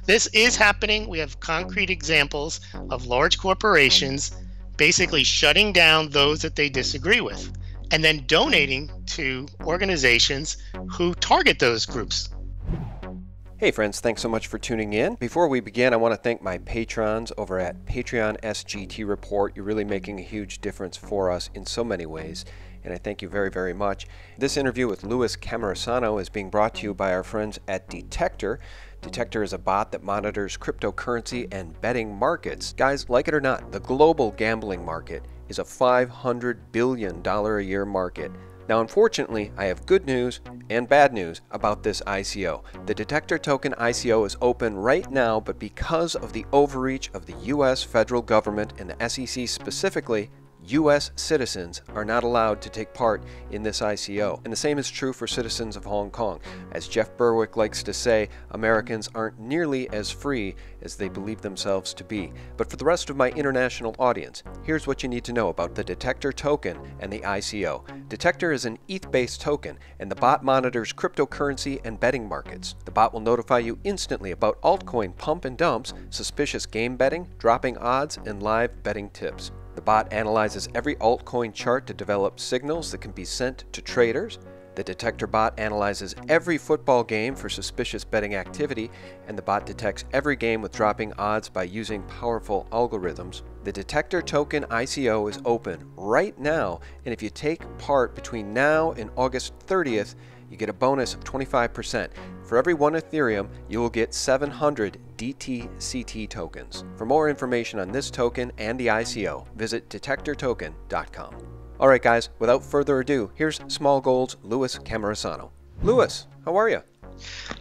This is happening. We have concrete examples of large corporations basically shutting down those that they disagree with and then donating to organizations who target those groups. Hey friends, thanks so much for tuning in. Before we begin, I want to thank my patrons over at Patreon SGT Report. You're really making a huge difference for us in so many ways, and I thank you very, very much. This interview with Louis Cammarosano is being brought to you by our friends at Detector. Detector is a bot that monitors cryptocurrency and betting markets. Guys, like it or not, the global gambling market is a $500 billion a year market. Now, unfortunately, I have good news and bad news about this ICO. The Detector token ICO is open right now, but because of the overreach of the U.S. federal government and the SEC specifically, U.S. citizens are not allowed to take part in this ICO. And the same is true for citizens of Hong Kong. As Jeff Berwick likes to say, Americans aren't nearly as free as they believe themselves to be. But for the rest of my international audience, here's what you need to know about the Detector token and the ICO. Detector is an ETH-based token, and the bot monitors cryptocurrency and betting markets. The bot will notify you instantly about altcoin pump and dumps, suspicious game betting, dropping odds, and live betting tips. The bot analyzes every altcoin chart to develop signals that can be sent to traders. The Detector bot analyzes every football game for suspicious betting activity, and the bot detects every game with dropping odds by using powerful algorithms. The Detector token ICO is open right now, and if you take part between now and August 30th, you get a bonus of 25%. For every 1 Ethereum, you will get 700 DTCT tokens. For more information on this token and the ICO, visit detectortoken.com. Alright guys, without further ado, here's Smaulgld's Louis Cammarosano. Louis, how are you?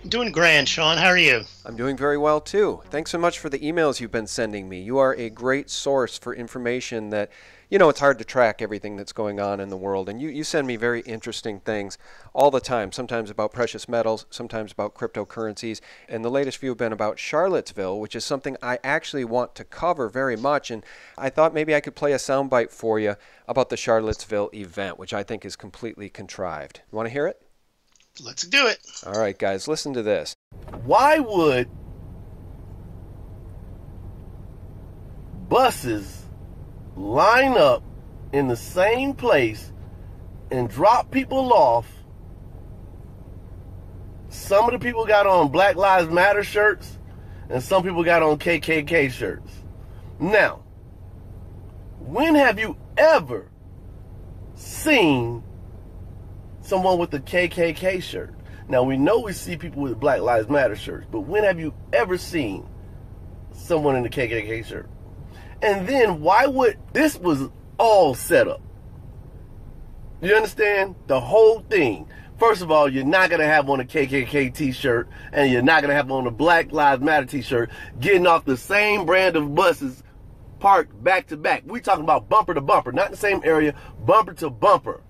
I'm doing grand, Sean. How are you? I'm doing very well too. Thanks so much for the emails you've been sending me. You are a great source for information that, you know, it's hard to track everything that's going on in the world. And you send me very interesting things all the time, sometimes about precious metals, sometimes about cryptocurrencies. And the latest few have been about Charlottesville, which is something I actually want to cover very much. And I thought maybe I could play a soundbite for you about the Charlottesville event, which I think is completely contrived. You want to hear it? Let's do it. All right, guys, listen to this. Why would buses line up in the same place and drop people off? Some of the people got on Black Lives Matter shirts and some people got on KKK shirts. Now, when have you ever seen someone with a KKK shirt? Now, we know we see people with Black Lives Matter shirts, but when have you ever seen someone in a KKK shirt? And then why would, this was all set up. You understand? The whole thing. First of all, you're not going to have on a KKK t-shirt and you're not going to have on a Black Lives Matter t-shirt getting off the same brand of buses parked back to back. We're talking about bumper to bumper, not in the same area, bumper to bumper.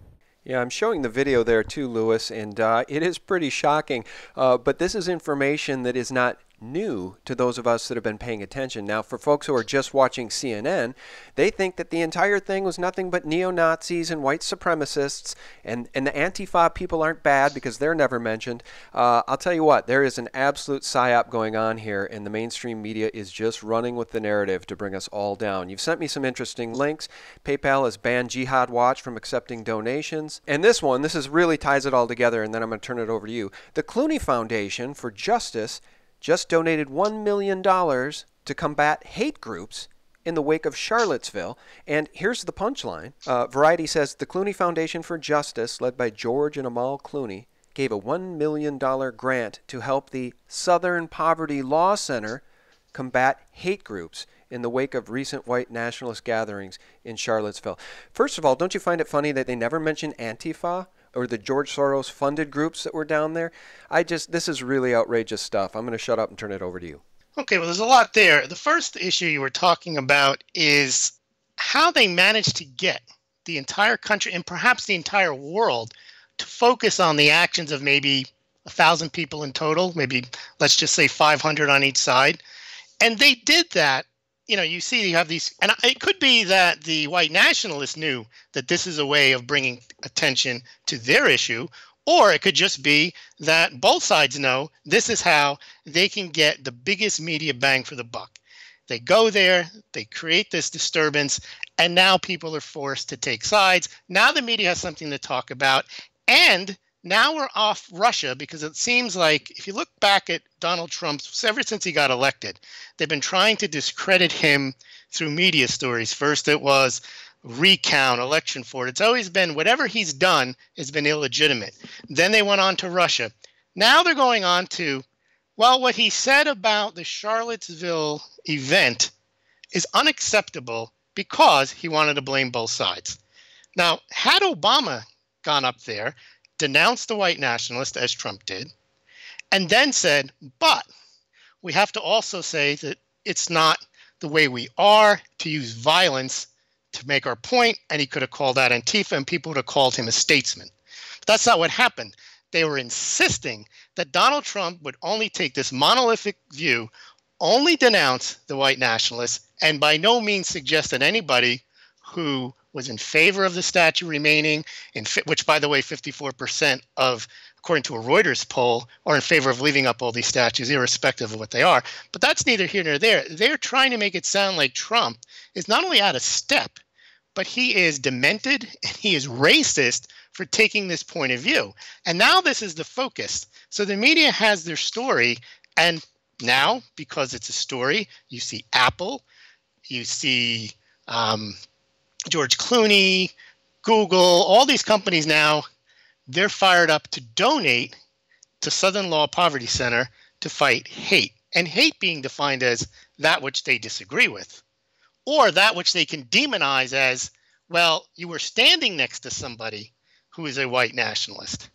Yeah, I'm showing the video there too, Louis, and it is pretty shocking. But this is information that is not new to those of us that have been paying attention. Now, for folks who are just watching CNN, they think that the entire thing was nothing but neo-Nazis and white supremacists, and the Antifa people aren't bad because they're never mentioned. I'll tell you what, there is an absolute psyop going on here, and the mainstream media is just running with the narrative to bring us all down. You've sent me some interesting links. PayPal has banned Jihad Watch from accepting donations. And this one, this is really ties it all together, and then I'm going to turn it over to you. The Clooney Foundation for Justice just donated $1 million to combat hate groups in the wake of Charlottesville. And here's the punchline. Variety says, the Clooney Foundation for Justice, led by George and Amal Clooney, gave a $1 million grant to help the Southern Poverty Law Center combat hate groups in the wake of recent white nationalist gatherings in Charlottesville. First of all, don't you find it funny that they never mention Antifa or the George Soros-funded groups that were down there? This is really outrageous stuff. I'm going to shut up and turn it over to you. Okay, well, there's a lot there. The first issue you were talking about is how they managed to get the entire country and perhaps the entire world to focus on the actions of maybe 1,000 people in total, maybe let's just say 500 on each side. And they did that. You know, you see you have these, and it could be that the white nationalists knew that this is a way of bringing attention to their issue, Or it could just be that both sides know this is how they can get the biggest media bang for the buck. They go there, they create this disturbance, and now people are forced to take sides. Now the media has something to talk about. And now we're off Russia, because it seems like if you look back at Donald Trump, ever since he got elected, they've been trying to discredit him through media stories. First it was recount, election fraud. It's always been whatever he's done has been illegitimate. Then they went on to Russia. Now they're going on to, well, what he said about the Charlottesville event is unacceptable because he wanted to blame both sides. Now, had Obama gone up there, denounced the white nationalist, as Trump did, and then said, but we have to also say that it's not the way we are to use violence to make our point, and he could have called out Antifa, and people would have called him a statesman. But that's not what happened. They were insisting that Donald Trump would only take this monolithic view, only denounce the white nationalists, and by no means suggest that anybody who was in favor of the statue remaining, which, by the way, 54% of, according to a Reuters poll, are in favor of leaving up all these statues, irrespective of what they are. But that's neither here nor there. They're trying to make it sound like Trump is not only out of step, but he is demented and he is racist for taking this point of view. And now this is the focus. So the media has their story, and now, because it's a story, you see Apple, you see George Clooney, Google, all these companies now, they're fired up to donate to Southern Law Poverty Center to fight hate. And hate being defined as that which they disagree with, or that which they can demonize as, well, you were standing next to somebody who is a white nationalist.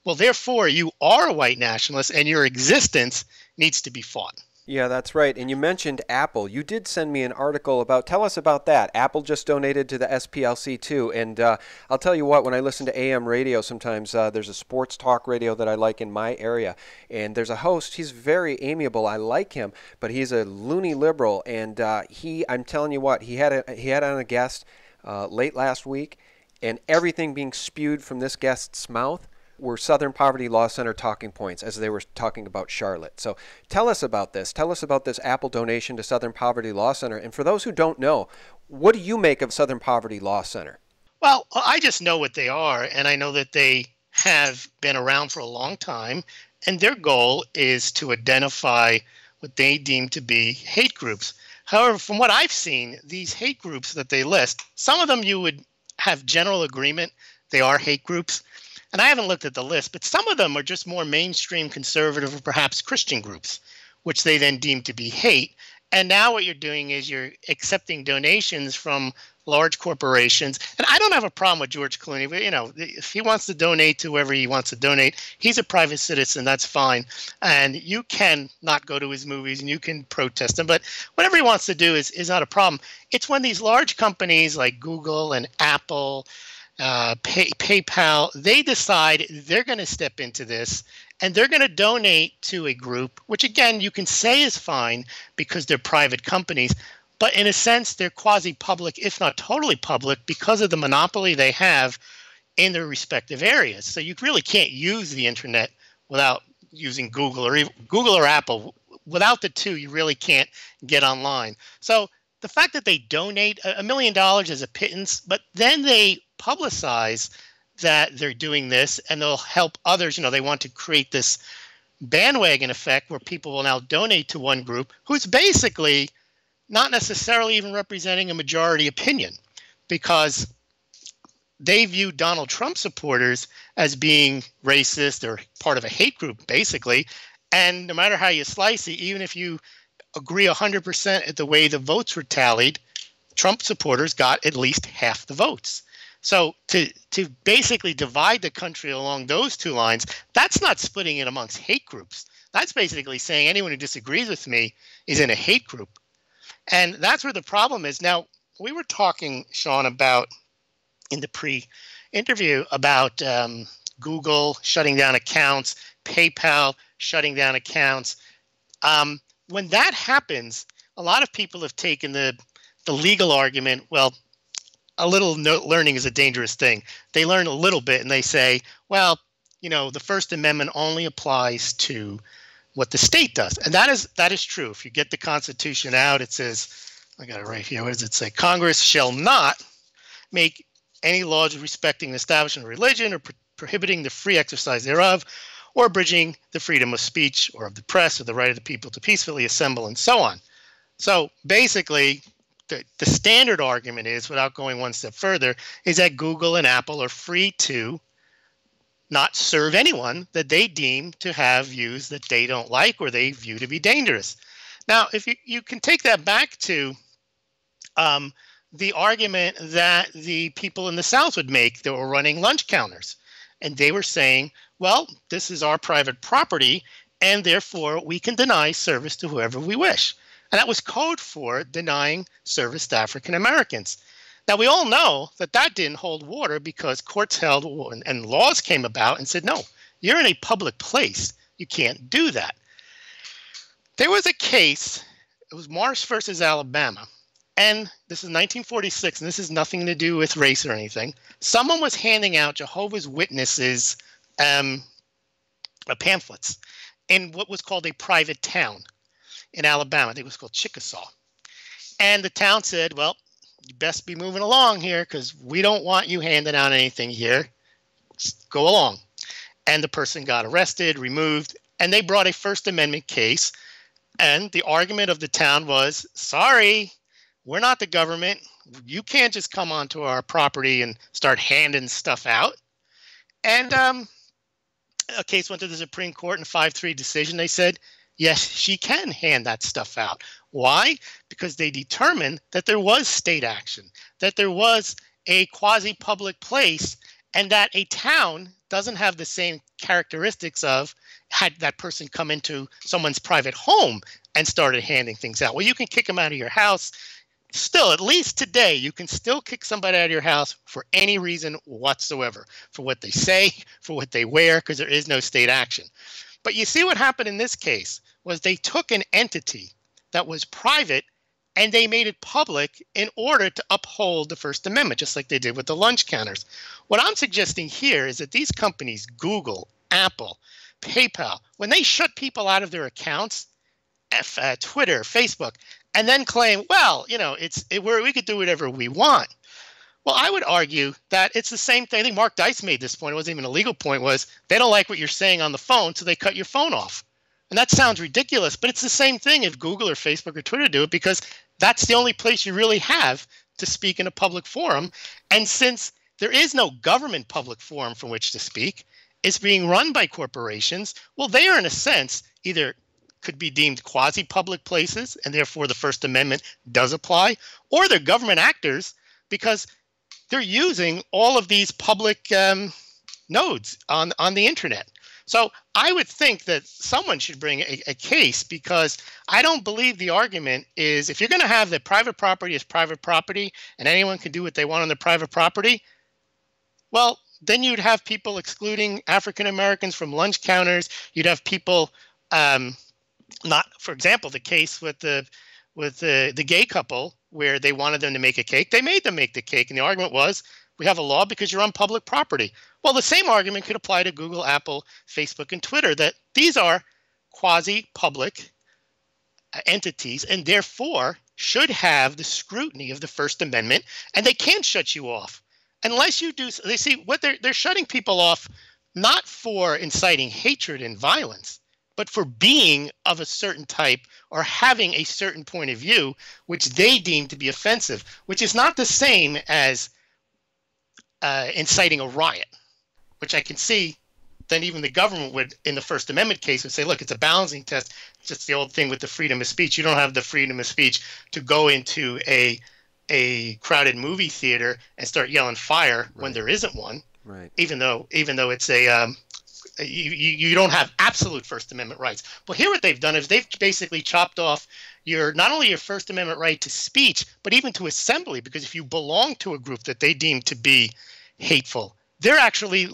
Well, therefore, you are a white nationalist, and your existence needs to be fought. Yeah, that's right. And you mentioned Apple. You did send me an article about, tell us about that. Apple just donated to the SPLC too. And I'll tell you what, when I listen to AM radio, sometimes there's a sports talk radio that I like in my area. And there's a host, he's very amiable. I like him, but he's a loony liberal. And I'm telling you what, he had on a guest late last week, and everything being spewed from this guest's mouth were Southern Poverty Law Center talking points as they were talking about Charlotte. So tell us about this. Tell us about this Apple donation to Southern Poverty Law Center. And for those who don't know, what do you make of Southern Poverty Law Center? Well, I just know what they are, and I know that they have been around for a long time, and their goal is to identify what they deem to be hate groups. However, from what I've seen, these hate groups that they list, some of them you would have general agreement they are hate groups. And I haven't looked at the list, but some of them are just more mainstream conservative or perhaps Christian groups, which they then deem to be hate. And now what you're doing is you're accepting donations from large corporations. And I don't have a problem with George Clooney, but, you know, if he wants to donate to whoever he wants to donate, he's a private citizen. That's fine. And you can not go to his movies and you can protest him. But whatever he wants to do is not a problem. It's when these large companies like Google and Apple, PayPal, they decide they're going to step into this and they're going to donate to a group, which again, you can say is fine because they're private companies, but in a sense, they're quasi-public, if not totally public, because of the monopoly they have in their respective areas. So you really can't use the internet without using Google or Apple. Without the two, you really can't get online. So the fact that they donate $1 million as a pittance, but then they publicize that they're doing this and they'll help others. You know, they want to create this bandwagon effect where people will now donate to one group who's basically not necessarily even representing a majority opinion, because they view Donald Trump supporters as being racist or part of a hate group, basically. And no matter how you slice it, even if you agree 100% at the way the votes were tallied, Trump supporters got at least half the votes. So to basically divide the country along those two lines, that's not splitting it amongst hate groups. That's basically saying anyone who disagrees with me is in a hate group. And that's where the problem is. Now, we were talking, Sean, about in the pre-interview about Google shutting down accounts, PayPal shutting down accounts. When that happens, a lot of people have taken the legal argument, well, a little learning is a dangerous thing. They learn a little bit and they say, well, the First Amendment only applies to what the state does. And that is true. If you get the Constitution out, it says, I got it right here. What does it say? Congress shall not make any laws respecting the establishment of religion or prohibiting the free exercise thereof, or abridging the freedom of speech or of the press or the right of the people to peacefully assemble and so on. So basically, the standard argument is, without going one step further, is that Google and Apple are free to not serve anyone that they deem to have views that they don't like or they view to be dangerous. Now, if you can take that back to the argument that the people in the South would make that were running lunch counters. And they were saying, well, this is our private property, and therefore we can deny service to whoever we wish. And that was code for denying service to African Americans. Now, we all know that that didn't hold water because courts held and laws came about and said, no, you're in a public place. You can't do that. There was a case, it was Marsh versus Alabama. And this is 1946, and this has nothing to do with race or anything. Someone was handing out Jehovah's Witnesses pamphlets in what was called a private town in Alabama. I think it was called Chickasaw. And the town said, well, you best be moving along here because we don't want you handing out anything here. Just go along. And the person got arrested, removed, and they brought a First Amendment case. And the argument of the town was, sorry, we're not the government. You can't just come onto our property and start handing stuff out. And a case went to the Supreme Court in a 5-3 decision. They said, yes, she can hand that stuff out. Why? Because they determined that there was state action, that there was a quasi-public place, and that a town doesn't have the same characteristics of had that person come into someone's private home and started handing things out. Well, you can kick them out of your house. Still, at least today, you can still kick somebody out of your house for any reason whatsoever, for what they say, for what they wear, because there is no state action. But you see what happened in this case was they took an entity that was private and they made it public in order to uphold the First Amendment, just like they did with the lunch counters. What I'm suggesting here is that these companies, Google, Apple, PayPal, when they shut people out of their accounts, Twitter, Facebook, and then claim, well, we could do whatever we want. Well, I would argue that it's the same thing. I think Mark Dice made this point. It wasn't even a legal point. Was they don't like what you're saying on the phone, so they cut your phone off. And that sounds ridiculous, but it's the same thing if Google or Facebook or Twitter do it, because that's the only place you really have to speak in a public forum. And since there is no government public forum from which to speak, it's being run by corporations. Well, they are, in a sense, either could be deemed quasi-public places, and therefore the First Amendment does apply, or they're government actors because they're using all of these public nodes on the internet. So I would think that someone should bring a case, because I don't believe the argument is, if you're going to have that private property is private property and anyone can do what they want on their private property, well, then you'd have people excluding African Americans from lunch counters. You'd have people not, for example, the case with the gay couple where they wanted them to make a cake. They made them make the cake, and the argument was, we have a law because you're on public property. Well, the same argument could apply to Google, Apple, Facebook, and Twitter, that these are quasi-public entities and therefore should have the scrutiny of the First Amendment, and they can't shut you off unless you do. They see what they're shutting people off, not for inciting hatred and violence, but for being of a certain type or having a certain point of view, which they deem to be offensive, which is not the same as inciting a riot, which I can see then even the government would, in the First Amendment case, would say, look, it's a balancing test. It's just the old thing with the freedom of speech. You don't have the freedom of speech to go into a crowded movie theater and start yelling fire when there isn't one. Right. Even though it's a you don't have absolute First Amendment rights. Well, here what they've done is they've basically chopped off not only your First Amendment right to speech, but even to assembly, because if you belong to a group that they deem to be hateful, they're actually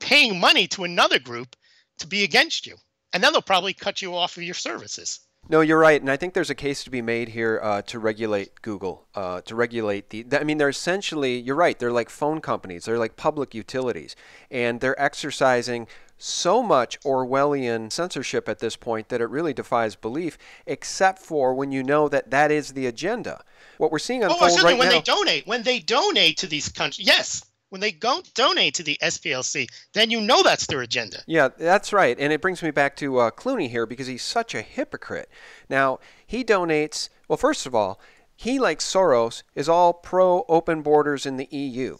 paying money to another group to be against you. And then they'll probably cut you off of your services. No, you're right, and I think there's a case to be made here to regulate Google, to regulate I mean, they're essentially, you're right, they're like phone companies, they're like public utilities, and they're exercising so much Orwellian censorship at this point that it really defies belief, except for when you know that that is the agenda. What we're seeing unfold right when now. when they donate to these countries, yes. When they go donate to the SPLC, then you know that's their agenda. Yeah, that's right. And it brings me back to Clooney here because he's such a hypocrite. Now, he donates, well, first of all, he, like Soros, is all pro-open borders in the EU.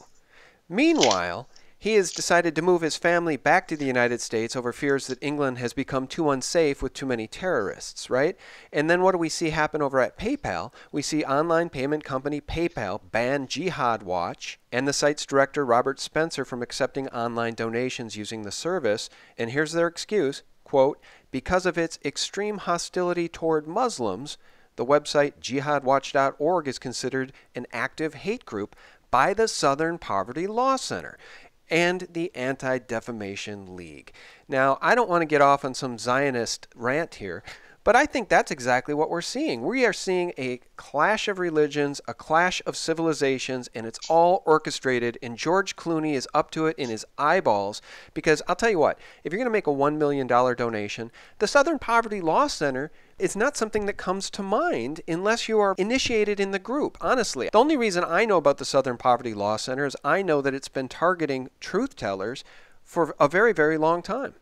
Meanwhile, he has decided to move his family back to the United States over fears that England has become too unsafe with too many terrorists, right? And then what do we see happen over at PayPal? We see online payment company PayPal ban Jihad Watch and the site's director Robert Spencer from accepting online donations using the service. And here's their excuse, quote, because of its extreme hostility toward Muslims, the website jihadwatch.org is considered an active hate group by the Southern Poverty Law Center and the Anti-Defamation League. Now, I don't want to get off on some Zionist rant here, but I think that's exactly what we're seeing. We are seeing a clash of religions, a clash of civilizations, and it's all orchestrated, and George Clooney is up to it in his eyeballs, because I'll tell you what, if you're going to make a $1 million donation, the Southern Poverty Law Center is not something that comes to mind unless you are initiated in the group, honestly. The only reason I know about the Southern Poverty Law Center is I know that it's been targeting truth tellers for a very, very long time.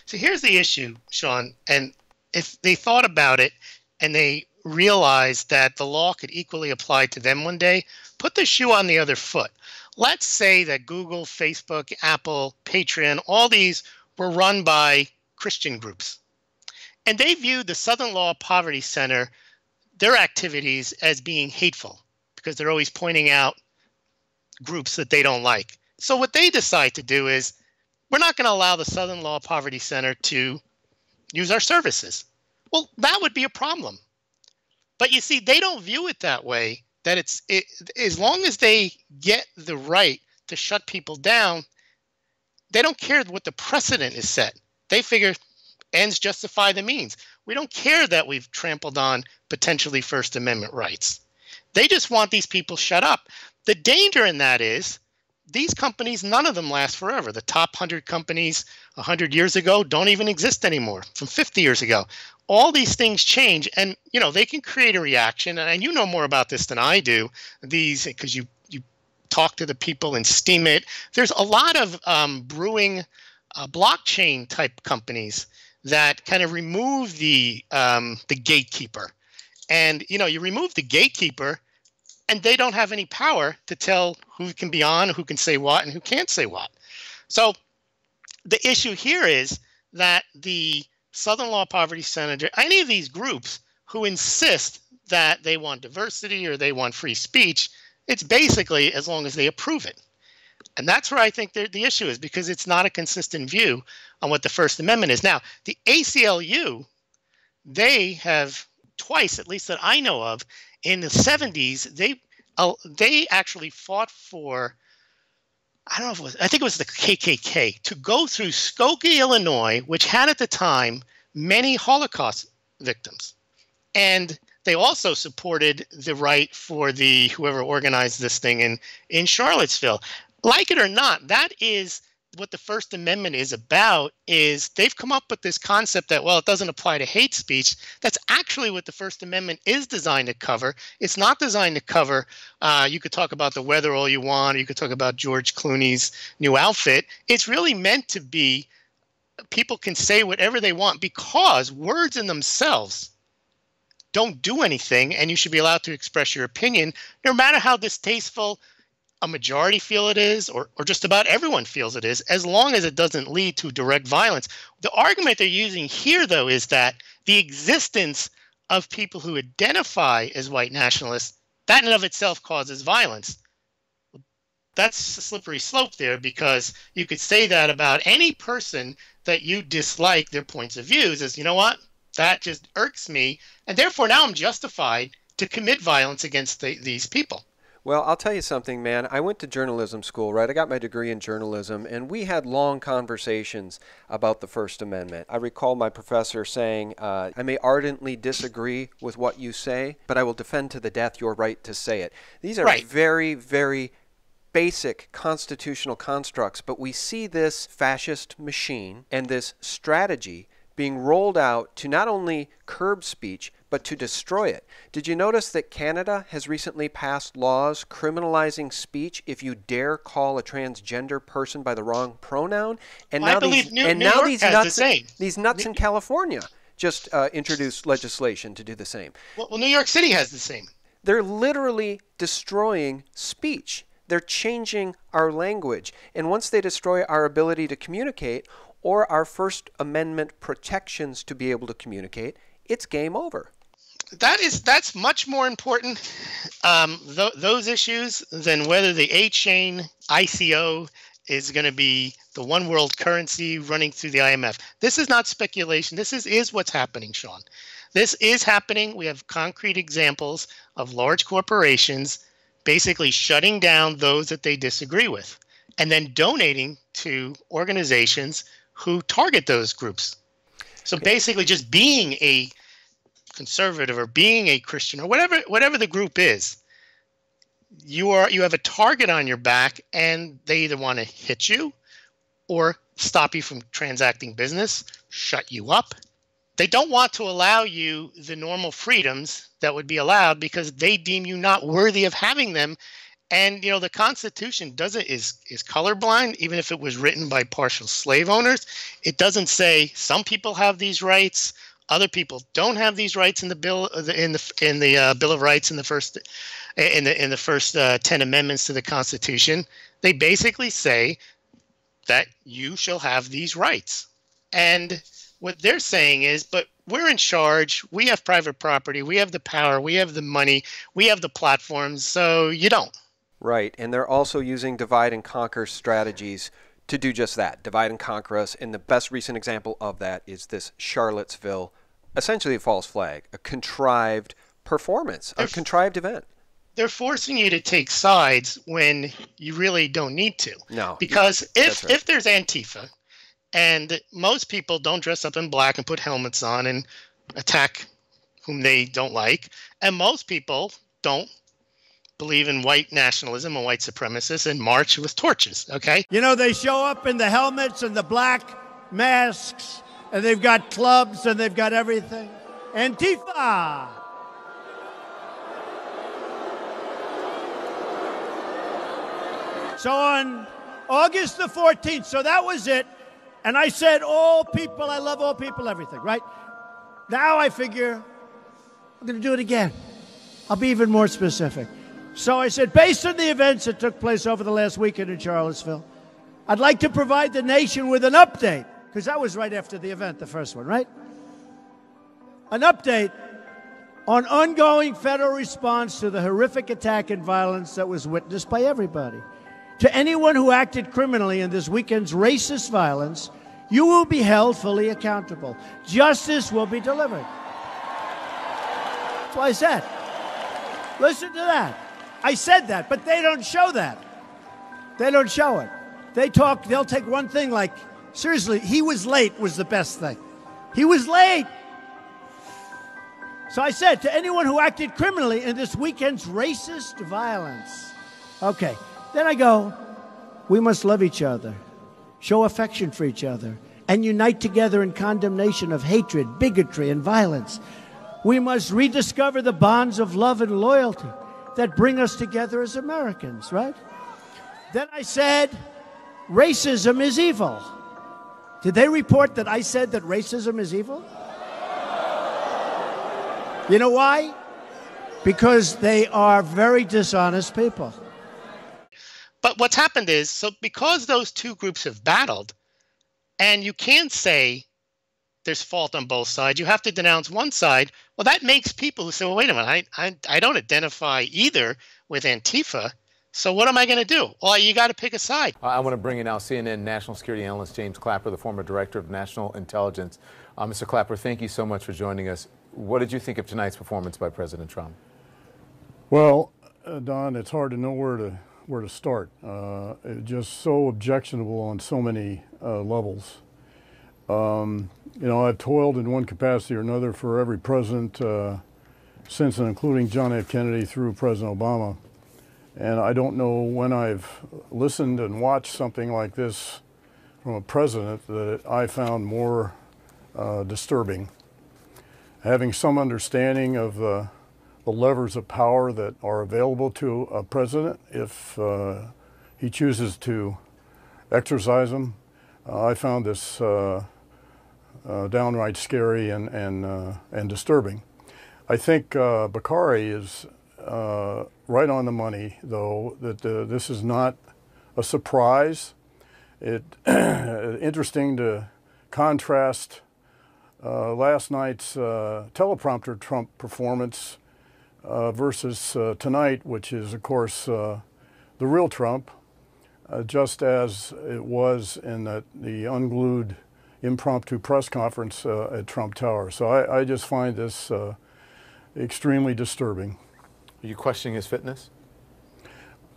So here's the issue, Sean, and if they thought about it and they realized that the law could equally apply to them one day, put the shoe on the other foot. Let's say that Google, Facebook, Apple, Patreon, all these were run by Christian groups. And they viewed the Southern Law Poverty Center, their activities, as being hateful because they're always pointing out groups that they don't like. So what they decide to do is, we're not going to allow the Southern Law Poverty Center to use our services. Well, that would be a problem. But you see, they don't view it that way, that as long as they get the right to shut people down, they don't care what the precedent is set. They figure ends justify the means. We don't care that we've trampled on potentially First Amendment rights. They just want these people shut up. The danger in that is these companies, none of them last forever. The top 100 companies 100 years ago don't even exist anymore, from 50 years ago. All these things change, and they can create a reaction. And you know more about this than I do, because you talk to the people and steam it. There's a lot of brewing blockchain type companies that kind of remove the gatekeeper. And, you remove the gatekeeper and they don't have any power to tell who can be on, who can say what, and who can't say what. So the issue here is that the Southern Law Poverty Center, any of these groups who insist that they want diversity or they want free speech, it's basically as long as they approve it. And that's where I think the issue is, because it's not a consistent view on what the First Amendment is. Now, the ACLU, they have twice, at least that I know of, in the 70s, they actually fought for, I think it was the KKK, to go through Skokie, Illinois, which had at the time many Holocaust victims. And they also supported the right for whoever organized this thing in Charlottesville. Like it or not, that is what the First Amendment is about. Is they've come up with this concept that, well, it doesn't apply to hate speech. That's actually what the First Amendment is designed to cover. It's not designed to cover, you could talk about the weather all you want, or you could talk about George Clooney's new outfit. It's really meant to be, people can say whatever they want, because words in themselves don't do anything, and you should be allowed to express your opinion, no matter how distasteful a majority feel it is, or just about everyone feels it is, as long as it doesn't lead to direct violence. The argument they're using here, though, is that the existence of people who identify as white nationalists, that in and of itself causes violence. That's a slippery slope there, because you could say that about any person that you dislike their points of views, as, you know what, that just irks me, and therefore now I'm justified to commit violence against these people. Well, I'll tell you something, man. I went to journalism school, right? I got my degree in journalism, and we had long conversations about the First Amendment. I recall my professor saying, I may ardently disagree with what you say, but I will defend to the death your right to say it. These are very, very basic constitutional constructs, but we see this fascist machine and this strategy being rolled out to not only curb speech, but to destroy it. Did you notice that Canada has recently passed laws criminalizing speech if you dare call a transgender person by the wrong pronoun? And now these nuts in California just introduced legislation to do the same. Well, New York City has the same. They're literally destroying speech. They're changing our language. And once they destroy our ability to communicate, or our First Amendment protections to be able to communicate, it's game over. That's much more important, those issues, than whether the 8-chain ICO is going to be the one world currency running through the IMF. This is not speculation. This is what's happening, Sean. This is happening. We have concrete examples of large corporations basically shutting down those that they disagree with and then donating to organizations who target those groups. So basically just being a conservative or being a Christian or whatever the group is, you have a target on your back, and they either want to hit you or stop you from transacting business, shut you up. They don't want to allow you the normal freedoms that would be allowed because they deem you not worthy of having them. And, the Constitution is colorblind, even if it was written by partial slave owners. It doesn't say some people have these rights, other people don't have these rights in the bill, in the Bill of Rights, in the first 10 amendments to the Constitution. They basically say that you shall have these rights. And what they're saying is, but we're in charge. We have private property. We have the power. We have the money. We have the platforms. So you don't. Right, and they're also using divide and conquer strategies to do just that, divide and conquer us. And the best recent example of that is this Charlottesville, essentially a false flag, a contrived performance, a contrived event. They're forcing you to take sides when you really don't need to. No. Because if there's Antifa, and most people don't dress up in black and put helmets on and attack whom they don't like, and most people don't believe in white nationalism and white supremacists and march with torches, okay? They show up in the helmets and the black masks, and they've got clubs and they've got everything. Antifa! So on August the 14th, so that was it, and I said, all people, I love all people, everything, right? Now I figure I'm going to do it again. I'll be even more specific. So I said, based on the events that took place over the last weekend in Charlottesville, I'd like to provide the nation with an update, because that was right after the event, the first one, right? An update on ongoing federal response to the horrific attack and violence that was witnessed by everybody. To anyone who acted criminally in this weekend's racist violence, you will be held fully accountable. Justice will be delivered. That's what I said. Listen to that. I said that, but they don't show that. They don't show it. They'll take one thing like, seriously, he was late was the best thing. He was late. So I said, to anyone who acted criminally in this weekend's racist violence. Okay, then I go, we must love each other, show affection for each other, and unite together in condemnation of hatred, bigotry, and violence. We must rediscover the bonds of love and loyalty that bring us together as Americans, right? Then I said, racism is evil. Did they report that I said that racism is evil? You know why? Because they are very dishonest people. But what's happened is, so because those two groups have battled, and you can't say there's fault on both sides, you have to denounce one side. Well, that makes people who say, well, wait a minute, I don't identify either with Antifa, so what am I going to do? Well, you got to pick a side. I want to bring in now CNN national security analyst James Clapper, the former director of national intelligence. Mr. Clapper, thank you so much for joining us. What did you think of tonight's performance by President Trump? Well, Don, it's hard to know where to start. It's just so objectionable on so many levels. I've toiled in one capacity or another for every president since and including John F. Kennedy through President Obama. And I don't know when I've listened and watched something like this from a president that I found more disturbing. Having some understanding of the levers of power that are available to a president if he chooses to exercise them, I found this downright scary and disturbing. I think Bakari is right on the money, though, that this is not a surprise. Interesting to contrast last night's teleprompter Trump performance versus tonight, which is, of course, the real Trump, just as it was in the unglued impromptu press conference at Trump Tower. So I just find this extremely disturbing. Are you questioning his fitness?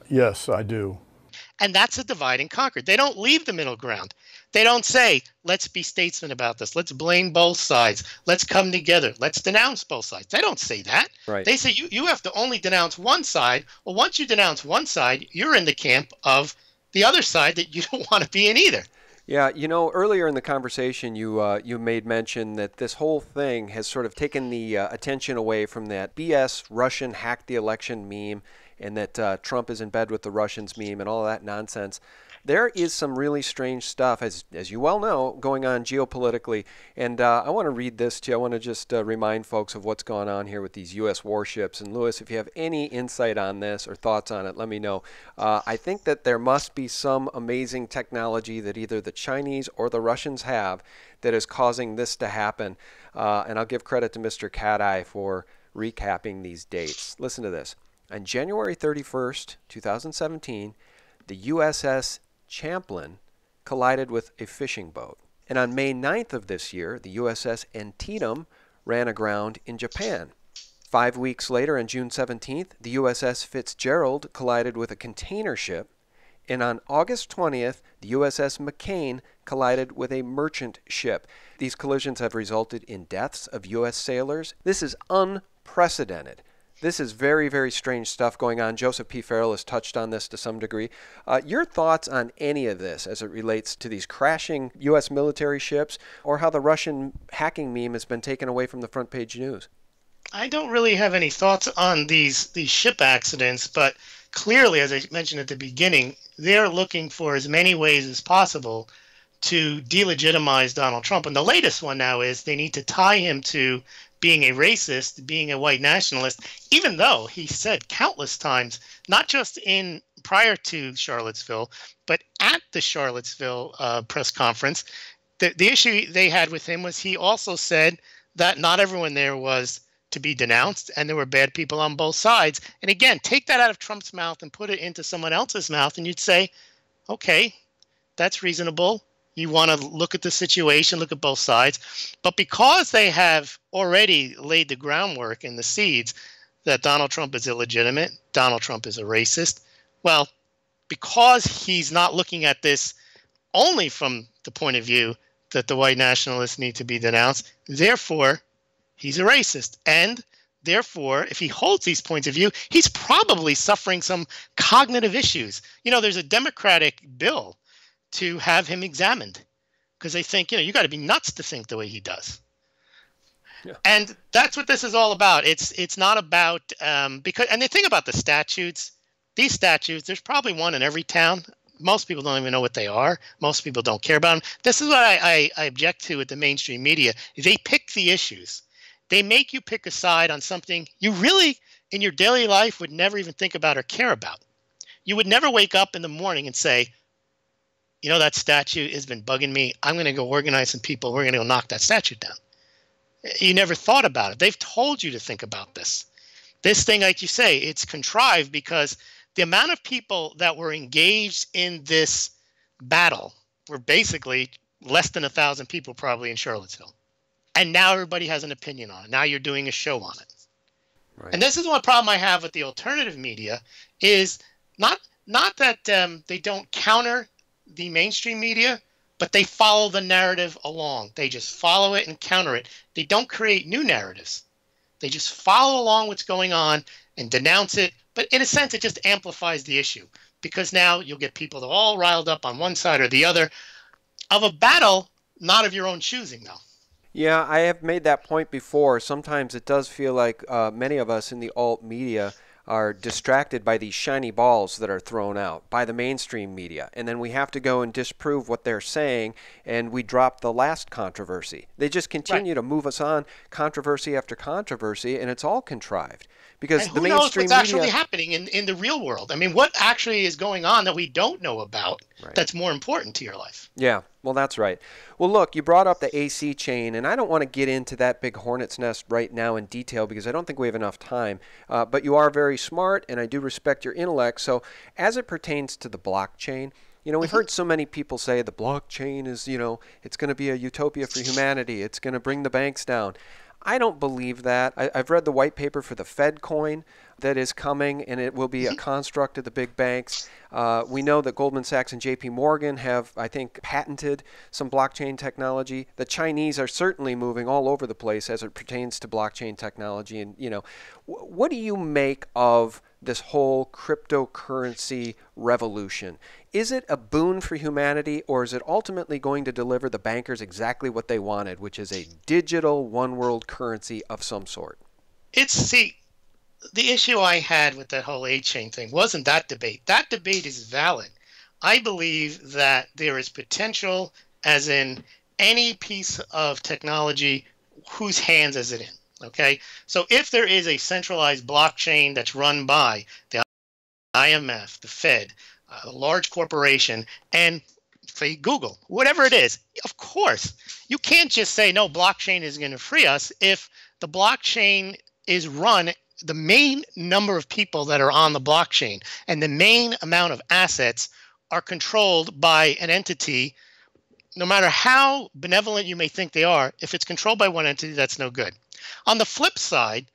Yes, I do. And that's a divide and conquer. They don't leave the middle ground. They don't say, let's be statesmen about this. Let's blame both sides. Let's come together. Let's denounce both sides. They don't say that. Right. They say you have to only denounce one side. Well, once you denounce one side, you're in the camp of the other side that you don't want to be in either. Yeah, earlier in the conversation, you made mention that this whole thing has sort of taken the attention away from that BS Russian hack the election meme, and that Trump is in bed with the Russians meme and all that nonsense. There is some really strange stuff, as you well know, going on geopolitically. And I want to read this to you. I want to just remind folks of what's going on here with these U.S. warships. And Lewis, if you have any insight on this or thoughts on it, let me know. I think that there must be some amazing technology that either the Chinese or the Russians have that is causing this to happen. And I'll give credit to Mr. Cat-Eye for recapping these dates. Listen to this. On January 31st, 2017, the USS Champlain collided with a fishing boat. And on May 9th of this year, the USS Antietam ran aground in Japan. 5 weeks later, on June 17th, the USS Fitzgerald collided with a container ship. And on August 20th, the USS McCain collided with a merchant ship. These collisions have resulted in deaths of U.S. sailors. This is unprecedented. This is very, very strange stuff going on. Joseph P. Farrell has touched on this to some degree. Your thoughts on any of this as it relates to these crashing U.S. military ships, or how the Russian hacking meme has been taken away from the front page news? I don't really have any thoughts on these ship accidents, but clearly, as I mentioned at the beginning, they're looking for as many ways as possible to delegitimize Donald Trump. And the latest one now is they need to tie him to being a racist, being a white nationalist, even though he said countless times, not just in prior to Charlottesville, but at the Charlottesville press conference, the issue they had with him was he also said that not everyone there was to be denounced and there were bad people on both sides. And again, take that out of Trump's mouth and put it into someone else's mouth and you'd say, okay, that's reasonable. You want to look at the situation, look at both sides. But because they have already laid the groundwork and the seeds that Donald Trump is illegitimate, Donald Trump is a racist, well, because he's not looking at this only from the point of view that the white nationalists need to be denounced, therefore, he's a racist. And therefore, if he holds these points of view, he's probably suffering some cognitive issues. There's a Democratic bill to have him examined because they think, you got to be nuts to think the way he does. Yeah. And that's what this is all about. It's not about and the thing about the statutes, these statutes, there's probably one in every town. Most people don't even know what they are. Most people don't care about them. This is what I object to with the mainstream media. They pick the issues. They make you pick a side on something you really, in your daily life, would never even think about or care about. You would never wake up in the morning and say, that statute has been bugging me. I'm going to go organize some people. We're going to go knock that statute down. You never thought about it. They've told you to think about this. This thing, like you say, it's contrived because the amount of people that were engaged in this battle were basically less than 1,000 people probably in Charlottesville. And now everybody has an opinion on it. Now you're doing a show on it. Right. And this is one problem I have with the alternative media is not that they don't counter the mainstream media, but they follow the narrative along. They just follow it and counter it. They don't create new narratives. They just follow along what's going on and denounce it. But in a sense, it just amplifies the issue, because now you'll get people that are all riled up on one side or the other of a battle, not of your own choosing, though. Yeah, I have made that point before. Sometimes it does feel like many of us in the alt media are distracted by these shiny balls that are thrown out by the mainstream media. And then we have to go and disprove what they're saying, and we drop the last controversy. They just continue to move us on controversy after controversy, and it's all contrived. Because the mainstream knows what's media, actually happening in the real world? I mean, what actually is going on that we don't know about that's more important to your life? Yeah, well, that's right. Well, look, you brought up the AC chain, and I don't want to get into that big hornet's nest right now in detail because I don't think we have enough time. But you are very smart, and I do respect your intellect. So as it pertains to the blockchain, you know, we've heard so many people say the blockchain is, you know, it's going to be a utopia for humanity. It's going to bring the banks down. I don't believe that. I've read the white paper for the Fed coin that is coming, and it will be a construct of the big banks. We know that Goldman Sachs and JP Morgan have, I think, patented some blockchain technology. The Chinese are certainly moving all over the place as it pertains to blockchain technology. And, you know, what do you make of this whole cryptocurrency revolution? Is it a boon for humanity, or is it ultimately going to deliver the bankers exactly what they wanted, which is a digital one-world currency of some sort? The issue I had with that whole A-chain thing wasn't that debate. That debate is valid. I believe that there is potential, as in any piece of technology, whose hands is it in? Okay, so if there is a centralized blockchain that's run by the IMF, the Fed, a large corporation, and say Google, whatever it is, of course, you can't just say, no, blockchain is going to free us if the blockchain is run, the main number of people that are on the blockchain and the main amount of assets are controlled by an entity. No matter how benevolent you may think they are, if it's controlled by one entity, that's no good. On the flip side,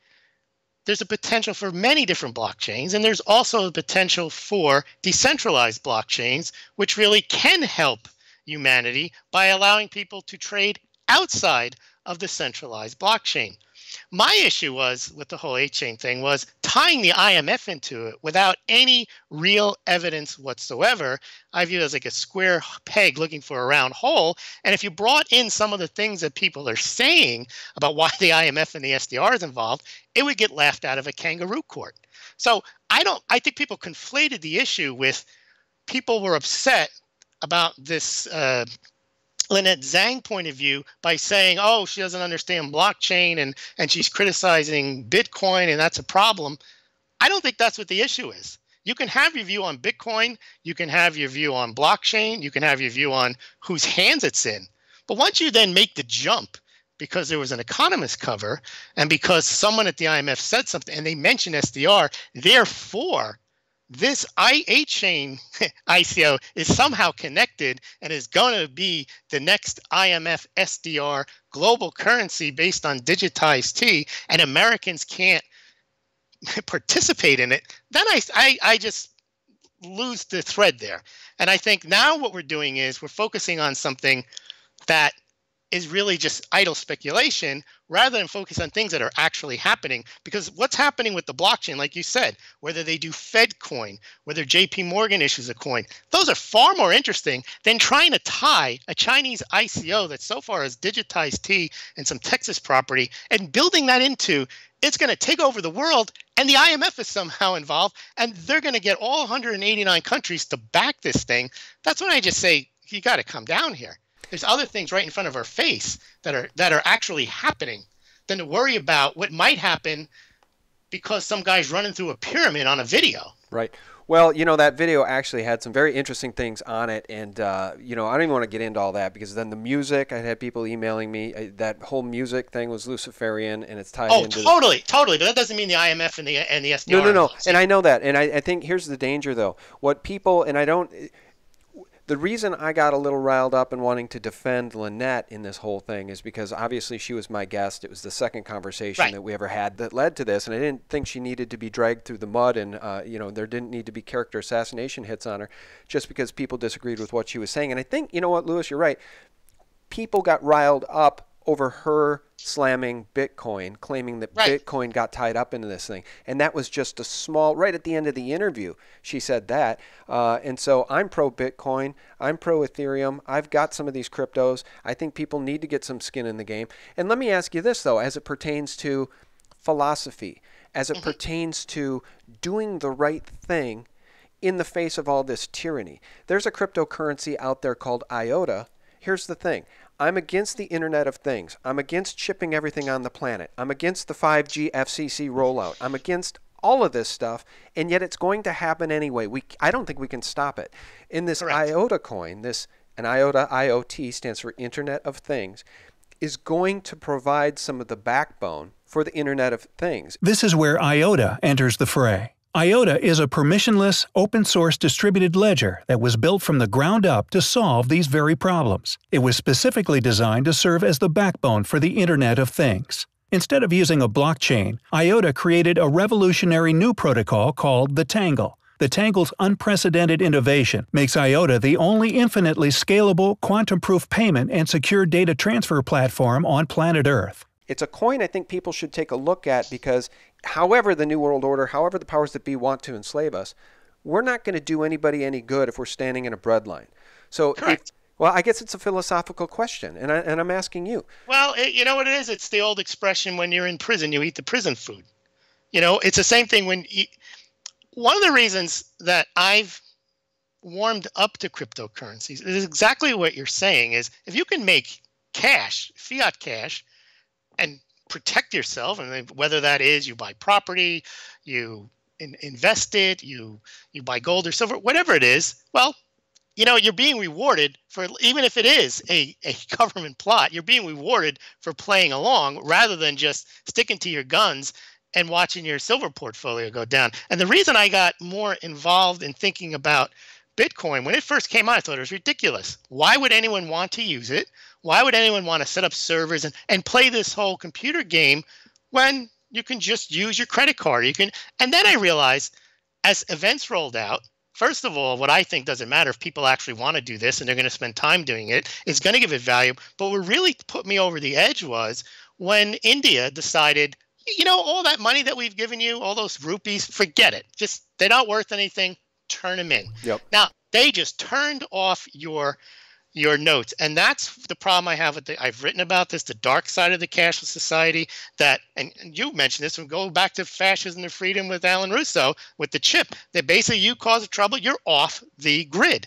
there's a potential for many different blockchains, and there's also a potential for decentralized blockchains, which really can help humanity by allowing people to trade outside of the centralized blockchain. My issue was with the whole A-chain thing was tying the IMF into it without any real evidence whatsoever. I view it as like a square peg looking for a round hole. And if you brought in some of the things that people are saying about why the IMF and the SDR is involved, it would get laughed out of a kangaroo court. So I think people conflated the issue with people were upset about this Lynette Zhang point of view by saying, oh, she doesn't understand blockchain and she's criticizing Bitcoin and that's a problem. I don't think that's what the issue is. You can have your view on Bitcoin. You can have your view on blockchain. You can have your view on whose hands it's in. But once you then make the jump because there was an Economist cover and because someone at the IMF said something and they mentioned SDR, therefore, this A-chain ICO is somehow connected and is going to be the next IMF SDR global currency based on digitized T, and Americans can't participate in it, then I just lose the thread there. And I think now what we're doing is we're focusing on something that is really just idle speculation rather than focus on things that are actually happening. Because what's happening with the blockchain, like you said, whether they do Fed coin, whether JP Morgan issues a coin, those are far more interesting than trying to tie a Chinese ICO that so far has digitized T and some Texas property and building that into it's going to take over the world, and the IMF is somehow involved, and they're going to get all 189 countries to back this thing. That's when I just say, you got to come down here. There's other things right in front of our face that are actually happening than to worry about what might happen because some guy's running through a pyramid on a video. Right. Well, you know, that video actually had some very interesting things on it. And, you know, I don't even want to get into all that because then the music, I had people emailing me. That whole music thing was Luciferian and it's tied into... Oh, totally. But that doesn't mean the IMF and the SDR. No. And I know that. And I think here's the danger, though. What people, and I don't... The reason I got a little riled up and wanting to defend Lynette in this whole thing is because obviously she was my guest. It was the second conversation that we ever had that led to this, and I didn't think she needed to be dragged through the mud, and there didn't need to be character assassination hits on her just because people disagreed with what she was saying. And I think, you know what, Lewis, you're right. People got riled up over her slamming Bitcoin, claiming that Bitcoin got tied up into this thing. And that was just a small, right at the end of the interview, she said that. And so I'm pro-Bitcoin. I'm pro-Ethereum. I've got some of these cryptos. I think people need to get some skin in the game. And let me ask you this, though, as it pertains to philosophy, as it pertains to doing the right thing in the face of all this tyranny. There's a cryptocurrency out there called IOTA. Here's the thing. I'm against the Internet of Things. I'm against shipping everything on the planet. I'm against the 5G FCC rollout. I'm against all of this stuff, and yet it's going to happen anyway. I don't think we can stop it. In this IOTA coin, an IOTA, IoT stands for Internet of Things, is going to provide some of the backbone for the Internet of Things. This is where IOTA enters the fray. IOTA is a permissionless, open-source distributed ledger that was built from the ground up to solve these very problems. It was specifically designed to serve as the backbone for the Internet of Things. Instead of using a blockchain, IOTA created a revolutionary new protocol called the Tangle. The Tangle's unprecedented innovation makes IOTA the only infinitely scalable, quantum-proof payment and secure data transfer platform on planet Earth. It's a coin I think people should take a look at because however the New World Order, however the powers that be want to enslave us, we're not going to do anybody any good if we're standing in a breadline. So, I guess it's a philosophical question, and I'm asking you. Well, you know what it is? It's the old expression, when you're in prison, you eat the prison food. It's the same thing when one of the reasons that I've warmed up to cryptocurrencies is exactly what you're saying is if you can make cash, fiat cash, and protect yourself, and whether that is you buy property, you invest it, you buy gold or silver, whatever it is, well, you're being rewarded for, even if it is a government plot, you're being rewarded for playing along rather than just sticking to your guns and watching your silver portfolio go down. And the reason I got more involved in thinking about Bitcoin, when it first came out, I thought it was ridiculous. Why would anyone want to use it? Why would anyone want to set up servers and play this whole computer game when you can just use your credit card? And then I realized as events rolled out, first of all, what I think doesn't matter if people actually want to do this and they're going to spend time doing it, it's going to give it value. But what really put me over the edge was when India decided, all that money that we've given you, all those rupees, forget it. Just, they're not worth anything. Turn them in. Yep. Now, they just turned off your notes. And that's the problem I have with I've written about this, the dark side of the cashless society and you mentioned this, go back to Fascism and Freedom with Alan Russo, with the chip, that basically you cause trouble, you're off the grid.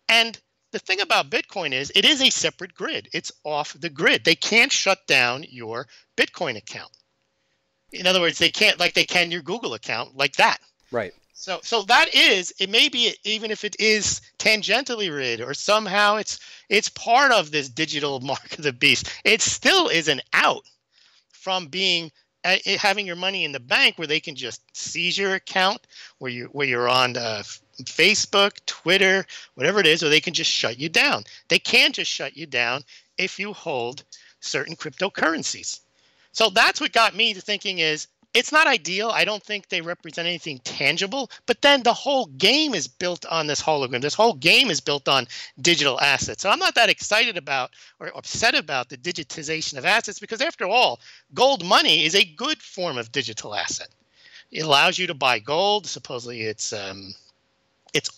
And the thing about Bitcoin is it is a separate grid. It's off the grid. They can't shut down your Bitcoin account. In other words, they can't, like they can your Google account, like that. Right. So that is, it may be, even if it is tangentially rid or somehow it's part of this digital mark of the beast, it still is an out from being having your money in the bank where they can just seize your account, where you're on Facebook, Twitter, whatever it is, or they can just shut you down. They can just shut you down if you hold certain cryptocurrencies. So that's what got me to thinking is, it's not ideal. I don't think they represent anything tangible. But then the whole game is built on this hologram. This whole game is built on digital assets. So I'm not that excited about or upset about the digitization of assets because, after all, gold money is a good form of digital asset. It allows you to buy gold. Supposedly it's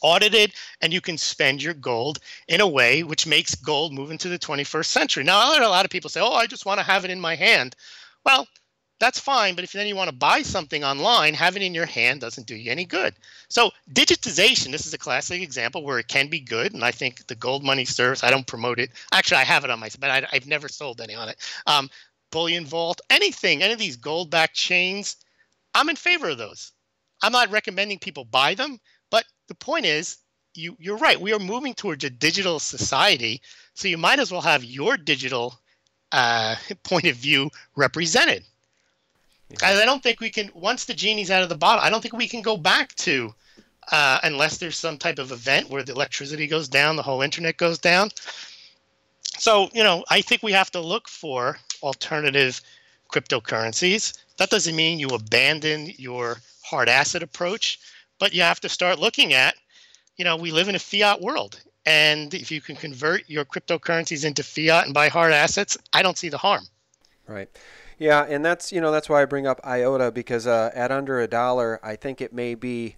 audited, and you can spend your gold in a way which makes gold move into the 21st century. Now, I heard a lot of people say, I just want to have it in my hand. Well, that's fine, but if then you want to buy something online, having it in your hand doesn't do you any good. So digitization, this is a classic example where it can be good, and I think the gold money serves. I don't promote it. Actually, I have it on my, but I've never sold any on it. Bullion vault, any of these gold-backed chains, I'm in favor of those. I'm not recommending people buy them, but the point is, you're right. We are moving towards a digital society, so you might as well have your digital point of view represented. I don't think we can, once the genie's out of the bottle, I don't think we can go back to unless there's some type of event where the electricity goes down, the whole internet goes down. So, I think we have to look for alternative cryptocurrencies. That doesn't mean you abandon your hard asset approach, but you have to start looking at, we live in a fiat world. And if you can convert your cryptocurrencies into fiat and buy hard assets, I don't see the harm. Right. Yeah, and that's why I bring up IOTA, because at under $1, I think it may be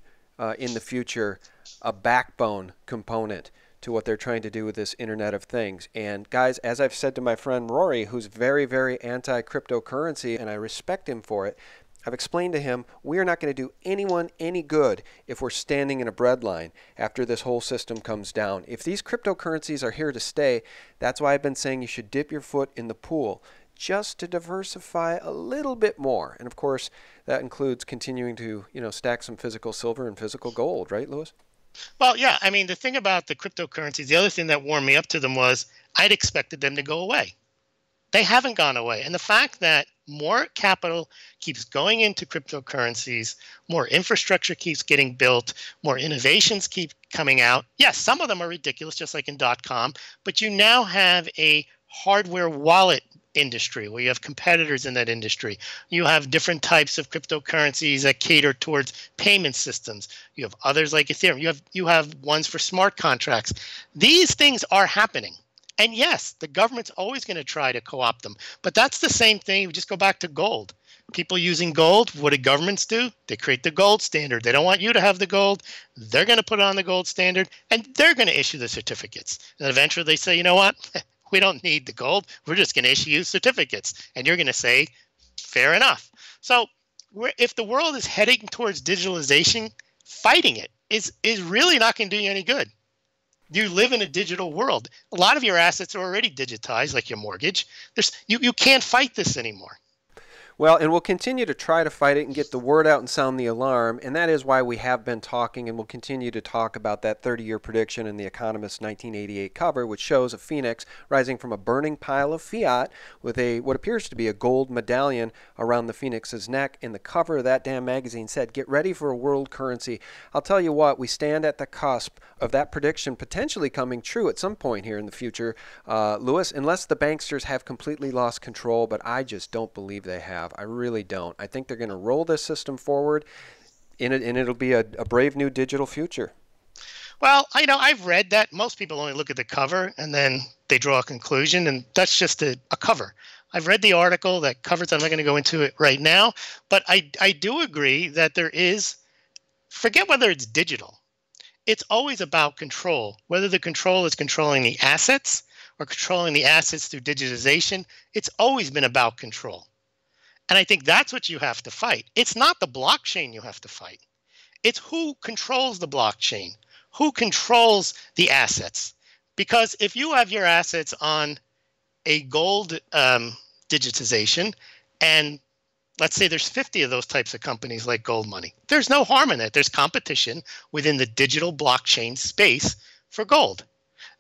in the future a backbone component to what they're trying to do with this Internet of Things. And guys, as I've said to my friend Rory, who's very, very anti-cryptocurrency, and I respect him for it, I've explained to him we are not going to do anyone any good if we're standing in a breadline after this whole system comes down. If these cryptocurrencies are here to stay, that's why I've been saying you should dip your foot in the pool just to diversify a little bit more. And of course, that includes continuing to, stack some physical silver and physical gold, right, Louis? Well, yeah. I mean, the thing about the cryptocurrencies, the other thing that warmed me up to them was I'd expected them to go away. They haven't gone away. And the fact that more capital keeps going into cryptocurrencies, more infrastructure keeps getting built, more innovations keep coming out. Yes, some of them are ridiculous, just like in .com, but you now have a hardware wallet industry where you have competitors in that industry. You have different types of cryptocurrencies that cater towards payment systems. You have others like Ethereum. You have ones for smart contracts. These things are happening. And yes, the government's always going to try to co-opt them. But that's the same thing. We just go back to gold. People using gold, what do governments do? They create the gold standard. They don't want you to have the gold. They're going to put it on the gold standard, and they're going to issue the certificates. And eventually they say, you know what? We don't need the gold. We're just going to issue you certificates. And you're going to say, fair enough. So if the world is heading towards digitalization, fighting it is really not going to do you any good. You live in a digital world. A lot of your assets are already digitized, like your mortgage. You can't fight this anymore. Well, and we'll continue to try to fight it and get the word out and sound the alarm, and that is why we have been talking and will continue to talk about that 30-year prediction in The Economist's 1988 cover, which shows a phoenix rising from a burning pile of fiat with what appears to be a gold medallion around the phoenix's neck, and the cover of that damn magazine said, "Get ready for a world currency." I'll tell you what, we stand at the cusp of that prediction potentially coming true at some point here in the future, Louis, unless the banksters have completely lost control, but I just don't believe they have. I really don't. I think they're going to roll this system forward, and it'll be a brave new digital future. Well, I've read that most people only look at the cover and then they draw a conclusion, and that's just a cover. I've read the article that covers. I'm not going to go into it right now, but I do agree that there is. Forget whether it's digital. It's always about control. Whether the control is controlling the assets or controlling the assets through digitization, it's always been about control. And I think that's what you have to fight. It's not the blockchain you have to fight. It's who controls the blockchain, who controls the assets. Because if you have your assets on a gold digitization, and let's say there's 50 of those types of companies like Gold Money, there's no harm in it. There's competition within the digital blockchain space for gold.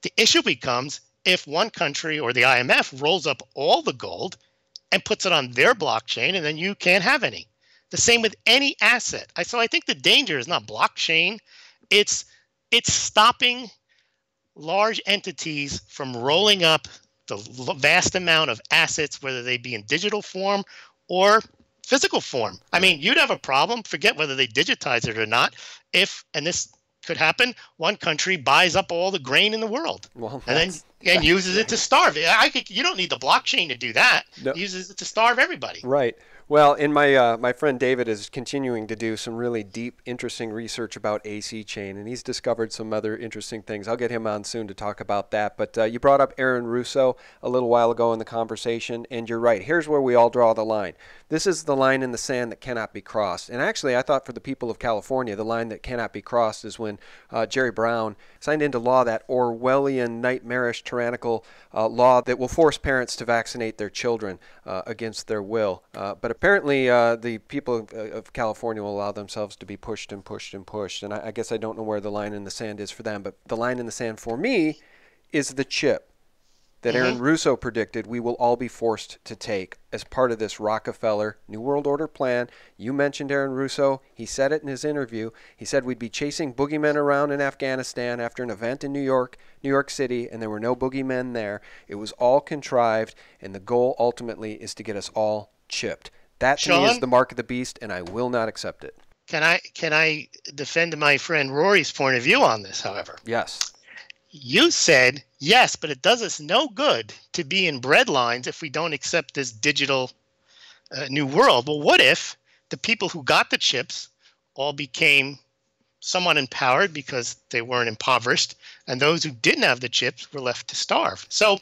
The issue becomes if one country or the IMF rolls up all the gold and puts it on their blockchain, and then you can't have any. The same with any asset. So I think the danger is not blockchain. It's stopping large entities from rolling up the vast amount of assets, whether they be in digital form or physical form. I mean, you'd have a problem, forget whether they digitize it or not, if, and this could happen, one country buys up all the grain in the world and uses it to starve. You don't need the blockchain to do that. No. Uses it to starve everybody. Right. Well, and my friend David is continuing to do some really deep, interesting research about AC chain, and he's discovered some other interesting things. I'll get him on soon to talk about that. But you brought up Aaron Russo a little while ago in the conversation, and you're right. Here's where we all draw the line. This is the line in the sand that cannot be crossed. And actually, I thought for the people of California, the line that cannot be crossed is when Jerry Brown signed into law that Orwellian, nightmarish, tyrannical law that will force parents to vaccinate their children against their will. But apparently, the people of California will allow themselves to be pushed and pushed and pushed. And I guess I don't know where the line in the sand is for them. But the line in the sand for me is the chip. that Aaron Russo predicted we will all be forced to take as part of this Rockefeller New World Order plan. You mentioned Aaron Russo. He said it in his interview. He said we'd be chasing boogeymen around in Afghanistan after an event in New York City, and there were no boogeymen there. It was all contrived, and the goal ultimately is to get us all chipped. That to me is the mark of the beast, and I will not accept it. Can I defend my friend Rory's point of view on this, however? Yes. You said, yes, but it does us no good to be in breadlines if we don't accept this digital new world. Well, what if the people who got the chips all became somewhat empowered because they weren't impoverished, and those who didn't have the chips were left to starve? So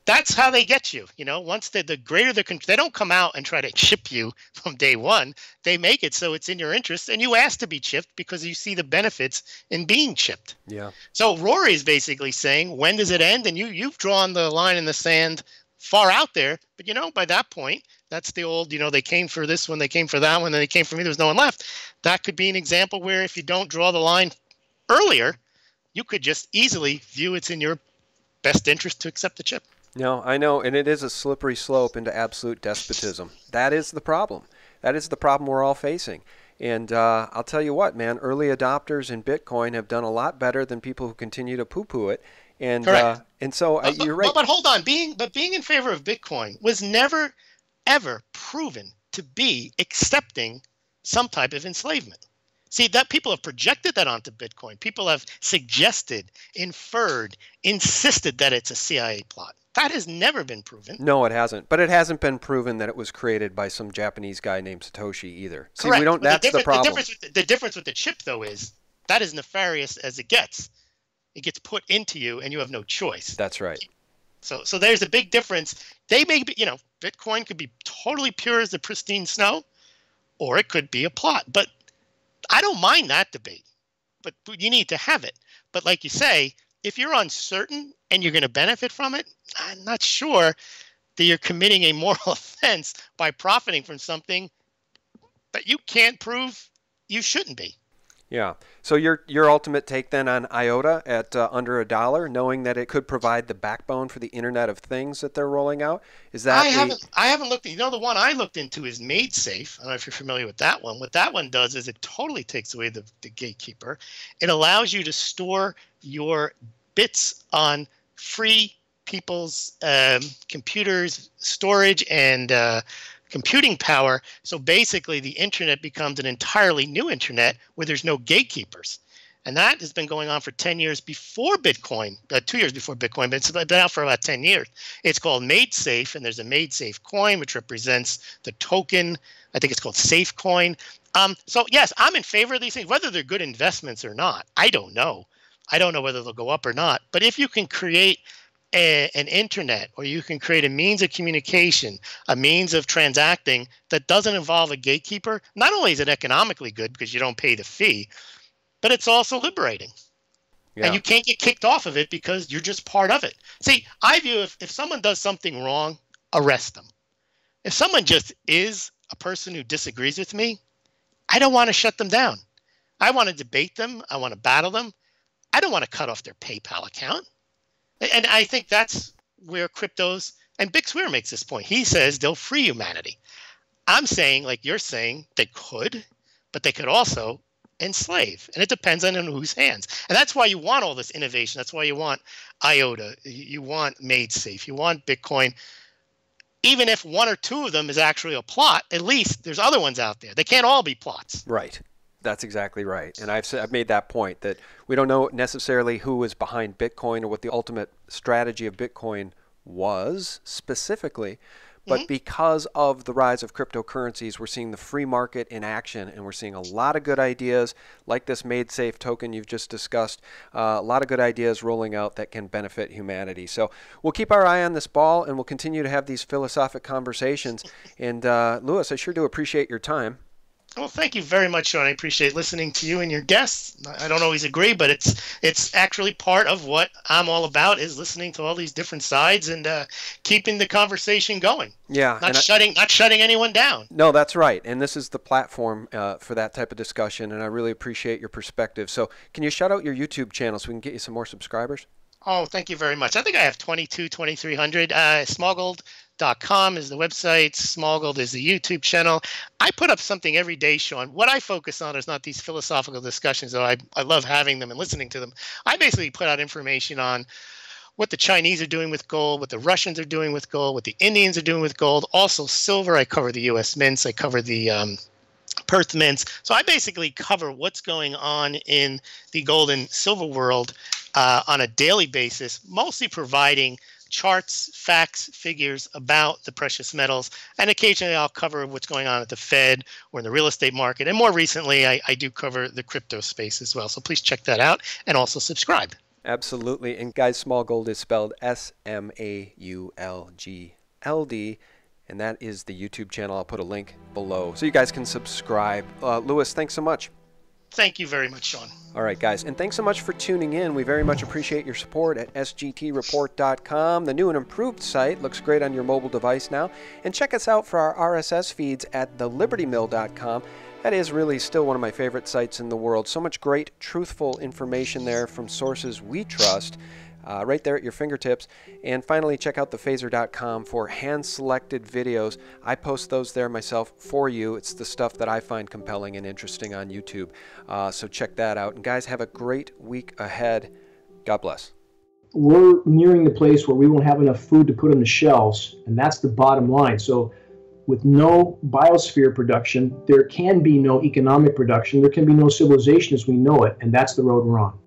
that's how they get you. You know, once the greater they don't come out and try to chip you from day one. They make it so it's in your interest, and you ask to be chipped because you see the benefits in being chipped. Yeah. So Rory is basically saying, when does it end? And you've drawn the line in the sand far out there. But, you know, by that point, that's the old, you know, they came for this one, they came for that one, then they came for me, there was no one left. That could be an example where if you don't draw the line earlier, you could just easily view it's in your best interest to accept the chip. No, I know, and it is a slippery slope into absolute despotism. That is the problem. That is the problem we're all facing. And I'll tell you what, man, early adopters in Bitcoin have done a lot better than people who continue to poo-poo it. And so you're right. But hold on, being in favor of Bitcoin was never, ever proven to be accepting some type of enslavement. See, that people have projected that onto Bitcoin. People have suggested, inferred, insisted that it's a CIA plot. That has never been proven. No, it hasn't. But it hasn't been proven that it was created by some Japanese guy named Satoshi either. See, correct. We don't. That's the problem. The difference with the chip, though, is that is nefarious as it gets. It gets put into you, and you have no choice. That's right. So there's a big difference. They may be, you know, Bitcoin could be totally pure as the pristine snow, or it could be a plot. But I don't mind that debate. But you need to have it. But like you say, if you're uncertain and you're going to benefit from it, I'm not sure that you're committing a moral offense by profiting from something that you can't prove you shouldn't be. Yeah. So your ultimate take then on IOTA at under $1, knowing that it could provide the backbone for the Internet of Things that they're rolling out, is that I haven't looked. You know, the one I looked into is MadeSafe. I don't know if you're familiar with that one. What that one does is it totally takes away the gatekeeper. It allows you to store your bits on free people's computers, storage, and computing power. So basically, the internet becomes an entirely new internet where there's no gatekeepers. And that has been going on for 10 years before Bitcoin, 2 years before Bitcoin, but it's been out for about 10 years. It's called MadeSafe, and there's a MadeSafe coin, which represents the token. I think it's called SafeCoin. So, yes, I'm in favor of these things. Whether they're good investments or not, I don't know. I don't know whether they'll go up or not. But if you can create an internet, or you can create a means of communication, a means of transacting that doesn't involve a gatekeeper, not only is it economically good because you don't pay the fee, but it's also liberating. Yeah. And you can't get kicked off of it because you're just part of it. See, I view if someone does something wrong, arrest them. If someone just is a person who disagrees with me, I don't want to shut them down. I want to debate them. I want to battle them. I don't want to cut off their PayPal account. And I think that's where cryptos, and Big Swear makes this point. He says they'll free humanity. I'm saying, like you're saying, they could, but they could also enslave. And it depends on in whose hands. And that's why you want all this innovation. That's why you want IOTA. You want MadeSafe. You want Bitcoin. Even if one or two of them is actually a plot, at least there's other ones out there. They can't all be plots. Right. That's exactly right. And I've made that point that we don't know necessarily who is behind Bitcoin or what the ultimate strategy of Bitcoin was specifically. But because of the rise of cryptocurrencies, we're seeing the free market in action, and we're seeing a lot of good ideas like this MadeSafe token you've just discussed, a lot of good ideas rolling out that can benefit humanity. So we'll keep our eye on this ball, and we'll continue to have these philosophic conversations. And Louis, I sure do appreciate your time. Well, thank you very much, Sean. I appreciate listening to you and your guests. I don't always agree, but it's actually part of what I'm all about, is listening to all these different sides and keeping the conversation going. Yeah, not shutting anyone down. No, that's right. And this is the platform for that type of discussion, and I really appreciate your perspective. So can you shout out your YouTube channel so we can get you some more subscribers? Oh, thank you very much. I think I have 2,300. Smaulgld.com is the website. Smaulgld is the YouTube channel. I put up something every day, Sean. What I focus on is not these philosophical discussions, though I love having them and listening to them. I basically put out information on what the Chinese are doing with gold, what the Russians are doing with gold, what the Indians are doing with gold. Also silver. I cover the U.S. mints. I cover the Perth mints. So I basically cover what's going on in the gold and silver world on a daily basis, mostly providing charts, facts, figures about the precious metals. And occasionally I'll cover what's going on at the Fed or in the real estate market. And more recently, I do cover the crypto space as well. So please check that out and also subscribe. Absolutely. And guys, Smaulgld is spelled Smaulgld. And that is the YouTube channel. I'll put a link below so you guys can subscribe. Louis, thanks so much. Thank you very much, Sean. All right, guys. And thanks so much for tuning in. We very much appreciate your support at sgtreport.com. The new and improved site looks great on your mobile device now. And check us out for our RSS feeds at thelibertymill.com. That is really still one of my favorite sites in the world. So much great, truthful information there from sources we trust. Right there at your fingertips. And finally, check out thephaser.com for hand-selected videos. I post those there myself for you. It's the stuff that I find compelling and interesting on YouTube. So check that out. And guys, have a great week ahead. God bless. We're nearing the place where we won't have enough food to put on the shelves, and that's the bottom line. So with no biosphere production, there can be no economic production. There can be no civilization as we know it, and that's the road we're on.